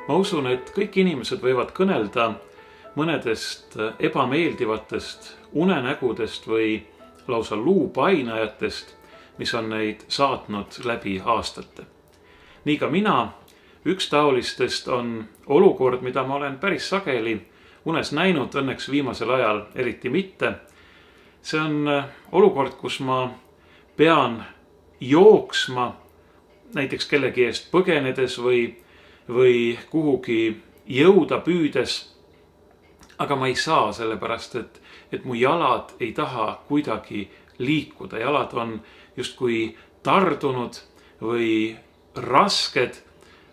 Ma usun, et kõik inimesed võivad kõnelda mõnedest ebameeldivatest unenägudest või lausa luupainajatest, mis on neid saatnud läbi aastate. Nii ka mina, üks taolistest on olukord, mida ma olen päris sageli unes näinud, õnneks viimasel ajal eriti mitte. See on olukord, kus ma pean jooksma näiteks kellegi eest põgenedes või kuhugi jõuda püüdes. Aga ma ei saa sellepärast, et mu jalad ei taha kuidagi liikuda. Jalad on justkui tardunud või rasked.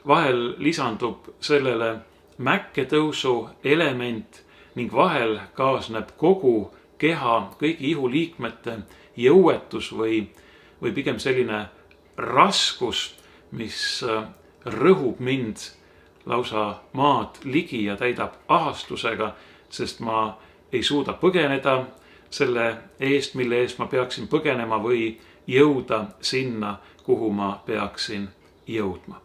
Vahel lisandub sellele mäkketõusu element ning vahel kaasneb kogu keha, kõigi ihuliikmete jõuetus või pigem selline raskus, mis rõhub mind lausa maad ligi ja täidab ahastusega, sest ma ei suuda põgeneda selle eest, mille eest ma peaksin põgenema või jõuda sinna, kuhu ma peaksin jõudma.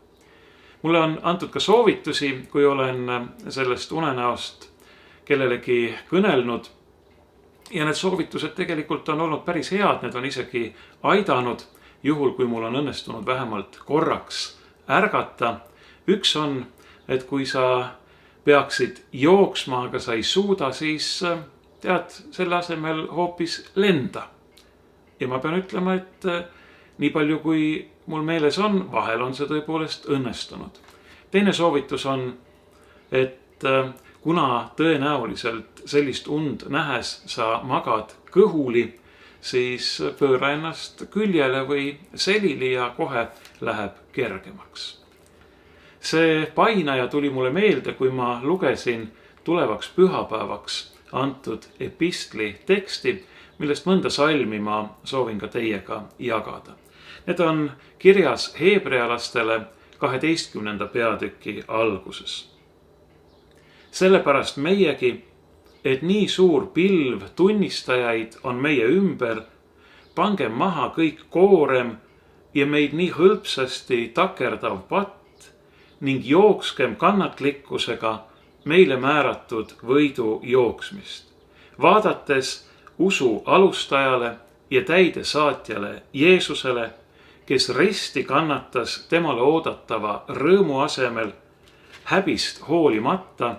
Mulle on antud ka soovitusi, kui olen sellest unenäost kellelegi kõnelnud. Ja need soovitused tegelikult on olnud päris head, need on isegi aidanud, juhul kui mul on õnnestunud vähemalt korraks ärgata. Üks on, et kui sa peaksid jooksma, aga sa ei suuda, siis tead selle asemel hoopis lenda. Ja ma pean ütlema, et nii palju kui mul meeles on, vahel on see tõepoolest õnnestunud. Teine soovitus on, et kuna tõenäoliselt sellist und nähes sa magad kõhuli, siis pööra ennast küljele või selili ja kohe läheb kergemaks. See painaja tuli mulle meelde, kui ma lugesin tulevaks pühapäevaks antud epistli teksti, millest mõnda salmi ma soovin ka teiega jagada. Need on kirjas heebrealastele 12. peatüki alguses. Sellepärast meiegi, et nii suur pilv tunnistajaid on meie ümber, pange maha kõik koorem ja meid nii hõlpsasti takerdav patt ning jookskem kannatlikkusega meile määratud võidu jooksmist. Vaadates usu alustajale ja täidesaatjale Jeesusele, kes risti kannatas temale oodatava rõõmu asemel häbist hoolimata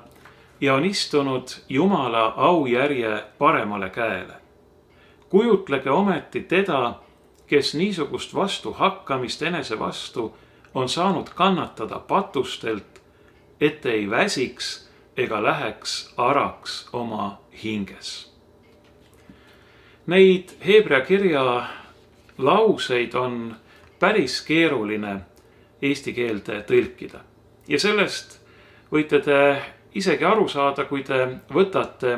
ja on istunud Jumala aujärje paremale käele. Kujutlege ometi teda, kes niisugust vastuhakkamist enese vastu on saanud kannatada patustelt, et ei väsiks ega läheks araks oma hinges. Neid Heebrea kirja lauseid on päris keeruline eesti keelde tõlkida. Ja sellest võite te isegi aru saada, kui te võtate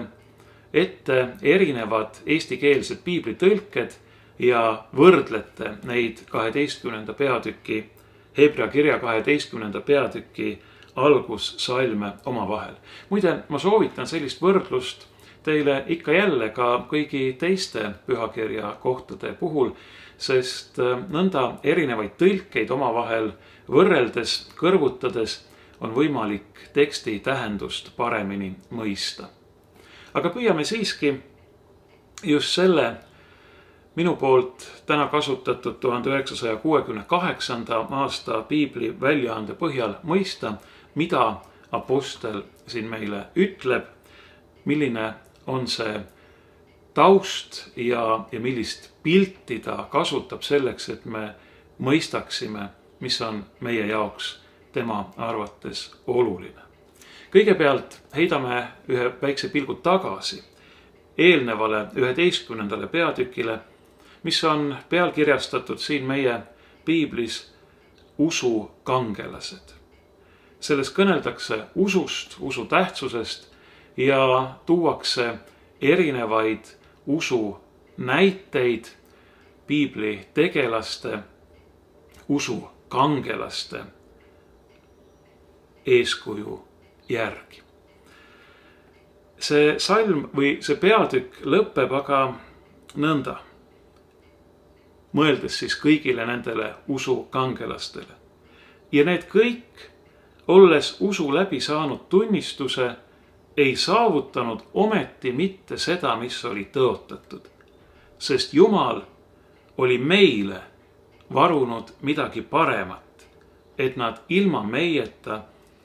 ette erinevad eestikeelsed piiblitõlked ja võrdlete neid 12. peatüki, Heebrea kirja 12. peatüki algussalme omavahel. Muide, ma soovitan sellist võrdlust teile ikka jälle ka kõigi teiste pühakirja kohtade puhul, sest nõnda erinevaid tõlkeid omavahel võrreldes, kõrvutades on võimalik teksti tähendust paremini mõista. Aga püüame siiski just selle minu poolt täna kasutatud 1968. aasta piibli väljaande põhjal mõista, mida apostel siin meile ütleb, milline on see taust ja millist pilti ta kasutab selleks, et me mõistaksime, mis on meie jaoks tema arvates oluline. Kõigepealt heidame ühe väikse pilgu tagasi eelnevale 11. peatükile, mis on pealkirjastatud siin meie piiblis usu kangelased. Selles kõneldakse usust, usu tähtsusest ja tuuakse erinevaid usu näiteid piibli tegelaste, usu kangelaste eeskuju järgi. See salm või see peatükk lõpeb aga nõnda, mõeldes siis kõigile nendele usu kangelastele. Ja need kõik olles usu läbi saanud tunnistuse, ei saavutanud ometi mitte seda, mis oli tõotatud. Sest Jumal oli meile varunud midagi paremat, et nad ilma meieta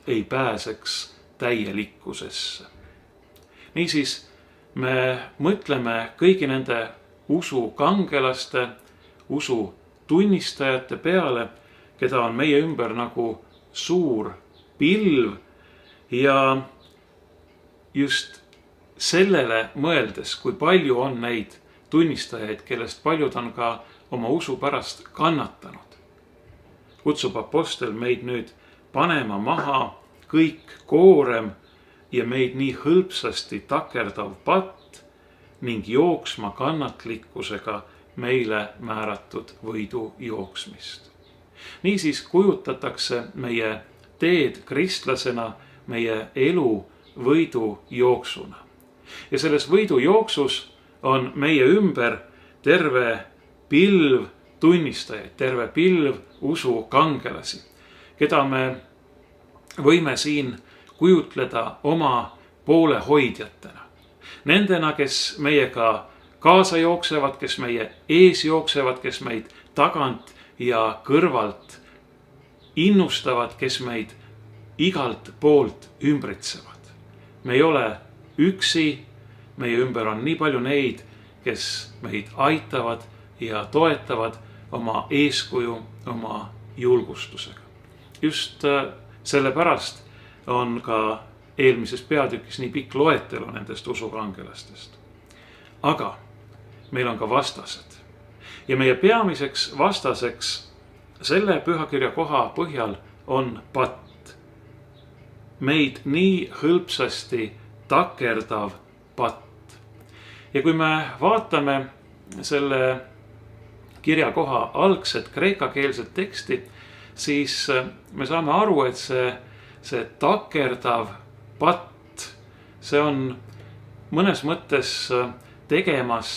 ei pääseks täielikkusesse. Niisiis me mõtleme kõigi nende usu kangelaste, usu tunnistajate peale, keda on meie ümber nagu suur pilv, ja just sellele mõeldes, kui palju on neid tunnistajaid, kellest paljud on ka oma usu pärast kannatanud, kutsub apostel meid nüüd panema maha kõik koorem ja meid nii hõlpsasti takerdav patt ning jooksma kannatlikkusega meile määratud võidu jooksmist. Niisiis kujutatakse meie teed kristlasena meie elu võidu jooksuna. Ja selles võidu jooksus on meie ümber terve pilv tunnistajaid, terve pilv usu kangelasi, keda me võime siin kujutleda oma poolehoidjatena. Nendena, kes meiega kaasa jooksevad, kes meie ees jooksevad, kes meid tagant ja kõrvalt innustavad, kes meid igalt poolt ümbritsevad. Me ei ole üksi, meie ümber on nii palju neid, kes meid aitavad ja toetavad oma eeskuju, oma julgustusega. Just sellepärast on ka eelmises peatükis nii pikk loetelu nendest usukangelastest. Aga meil on ka vastased. Ja meie peamiseks vastaseks selle pühakirja koha põhjal on patt. Meid nii hõlpsasti takerdav patt. Ja kui me vaatame selle kirjakoha algset kreekakeelset teksti, siis me saame aru, et see takerdav patt, see on mõnes mõttes tegemas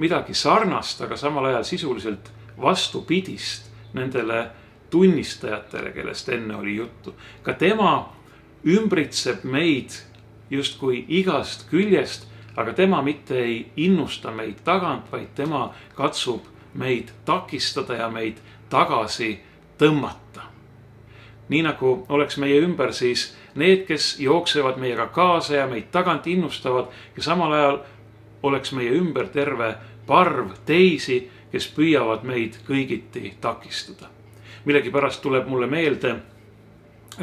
midagi sarnast, aga samal ajal sisuliselt vastupidist nendele tunnistajatele, kellest enne oli juttu. Ka tema ümbritseb meid justkui igast küljest, aga tema mitte ei innusta meid tagant, vaid tema katsub meid takistada ja meid tagasi tõmmata. Nii nagu oleks meie ümber siis need, kes jooksevad meiega kaasa ja meid tagant innustavad, ja samal ajal oleks meie ümber terve parv teisi, kes püüavad meid kõigiti takistada. Millegipärast tuleb mulle meelde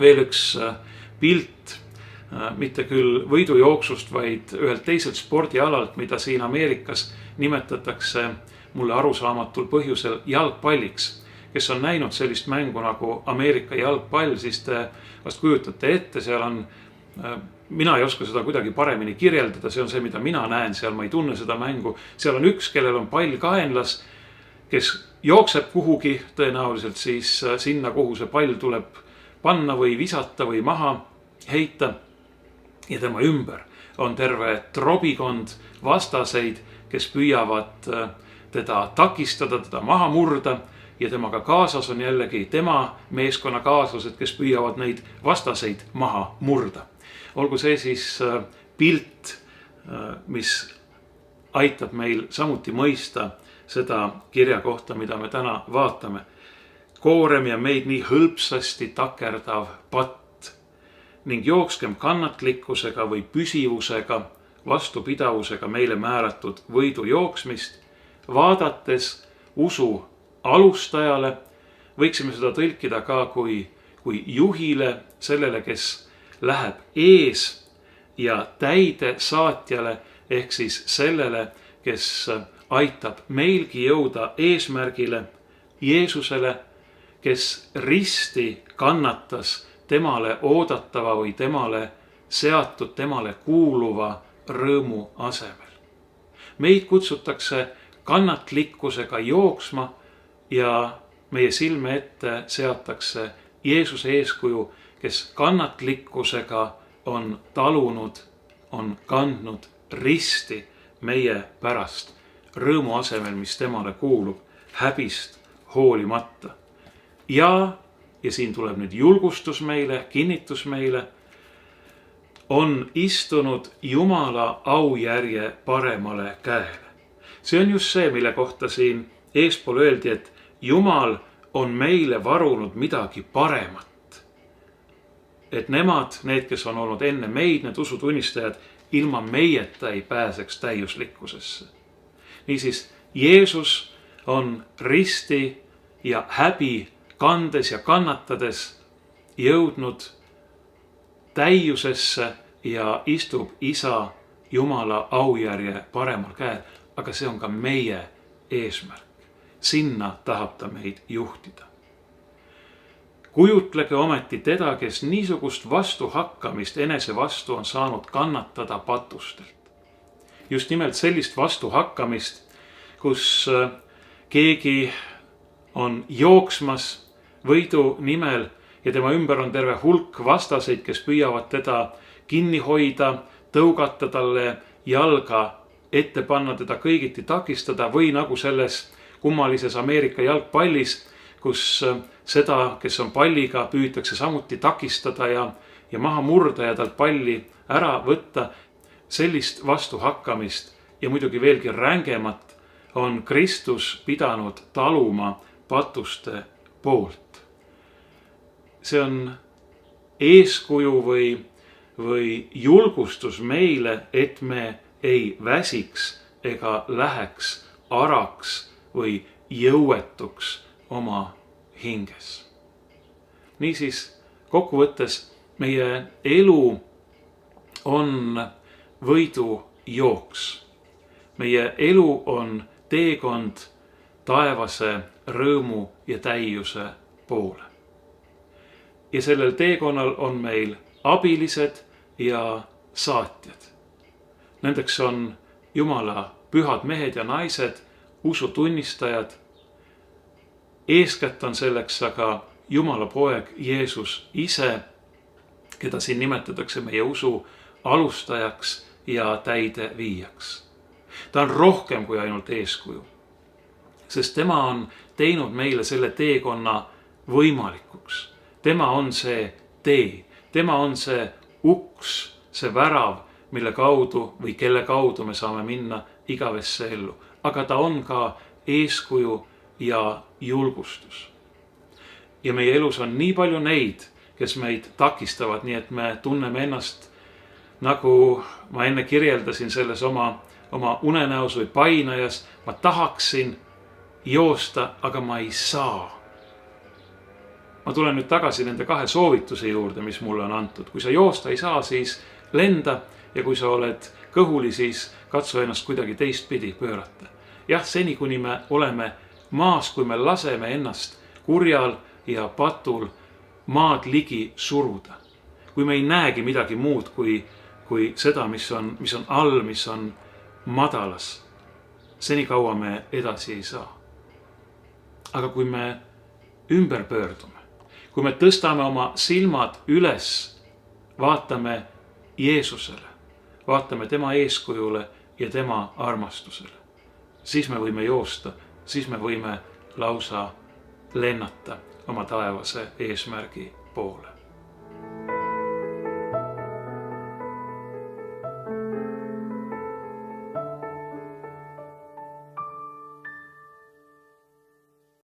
veel üks pilt, mitte küll võidujooksust, vaid ühelt teiselt spordialalt, mida siin Ameerikas nimetatakse mulle arusaamatul põhjusel jalgpalliks. Kes on näinud sellist mängu nagu Ameerika jalgpall, siis te vast kujutate ette, seal on, mina ei oska seda kuidagi paremini kirjeldada, see on see, mida mina näen, seal ma ei tunne seda mängu. Seal on üks, kellel on pall kaenlas, kes jookseb kuhugi, tõenäoliselt siis sinna, kuhu see pall tuleb panna või visata või maha heita. Ja tema ümber on terve trobikond vastaseid, kes püüavad teda takistada, teda maha murda, ja temaga kaasas on jällegi tema meeskonnakaaslased, kes püüavad neid vastaseid maha murda. Olgu see siis pilt, mis aitab meil samuti mõista seda kirja kohta, mida me täna vaatame. Koorem ja meid nii hõlpsasti takerdav patt ning jookskem kannatlikkusega või püsivusega, vastupidavusega meile määratud võidu jooksmist, vaadates usu alustajale, võiksime seda tõlkida ka kui juhile, sellele, kes läheb ees, ja täide saatjale ehk siis sellele, kes aitab meilgi jõuda eesmärgile, Jeesusele, kes risti kannatas temale oodatava või temale seatud, temale kuuluva rõõmu asemel. Meid kutsutakse kannatlikkusega jooksma ja meie silme ette seatakse Jeesuse eeskuju, kes kannatlikkusega on talunud, on kandnud risti meie pärast rõõmu asemel, mis temale kuulub, häbist hoolimata. Ja ja siin tuleb nüüd julgustus meile, kinnitus meile, on istunud Jumala aujärje paremale käele. See on just see, mille kohta siin eespool öeldi, et Jumal on meile varunud midagi paremat. Et nemad, need, kes on olnud enne meid, need usutunnistajad, ilma meieta ei pääseks täiuslikkusesse. Niisiis, Jeesus on risti ja häbi kandes ja kannatades jõudnud täiusesse ja istub Isa Jumala aujärje paremal käel, aga see on ka meie eesmärk. Sinna tahab ta meid juhtida. Kujutlege ometi teda, kes niisugust vastuhakkamist enese vastu on saanud kannatada patustelt. Just nimelt sellist vastuhakkamist, kus keegi on jooksmas võidu nimel ja tema ümber on terve hulk vastaseid, kes püüavad teda kinni hoida, tõugata talle jalga ette panna, teda kõigiti takistada või nagu selles kummalises Ameerika jalgpallis, kus seda, kes on palliga, püütakse samuti takistada ja maha murda ja talt palli ära võtta. Sellist vastuhakkamist ja muidugi veelgi rängemat on Kristus pidanud taluma patuste poolt. See on eeskuju või julgustus meile, et me ei väsiks ega läheks araks või jõuetuks oma hinges. Niisiis, kokkuvõttes meie elu on võidujooks. Meie elu on teekond taevase rõõmu ja täiuse poole. Ja sellel teekonnal on meil abilised ja saatjad. Nendeks on Jumala pühad mehed ja naised, usutunnistajad. Eeskätt on selleks aga Jumala poeg Jeesus ise, keda siin nimetatakse meie usu alustajaks ja täideviijaks. Ta on rohkem kui ainult eeskuju, sest tema on teinud meile selle teekonna võimalikuks. Tema on see tee, tema on see uks, see värav, mille kaudu või kelle kaudu me saame minna igavesse ellu. Aga ta on ka eeskuju ja julgustus. Ja meie elus on nii palju neid, kes meid takistavad, nii et me tunneme ennast, nagu ma enne kirjeldasin selles oma unenäos või painajas. Ma tahaksin joosta, aga ma ei saa. Ma tulen nüüd tagasi nende 2 soovituse juurde, mis mulle on antud. Kui sa joosta ei saa, siis lenda, ja kui sa oled kõhuli, siis katsu ennast kuidagi teistpidi pöörata. Jah, seni kuni me oleme maas, kui me laseme ennast kurjal ja patul maad ligi suruda. Kui me ei näegi midagi muud kui seda, mis on all, mis on madalas. Seni kaua me edasi ei saa. Aga kui me ümber pöördume, kui me tõstame oma silmad üles, vaatame Jeesusele, vaatame tema eeskujule ja tema armastusele, siis me võime joosta, siis me võime lausa lennata oma taevase eesmärgi poole.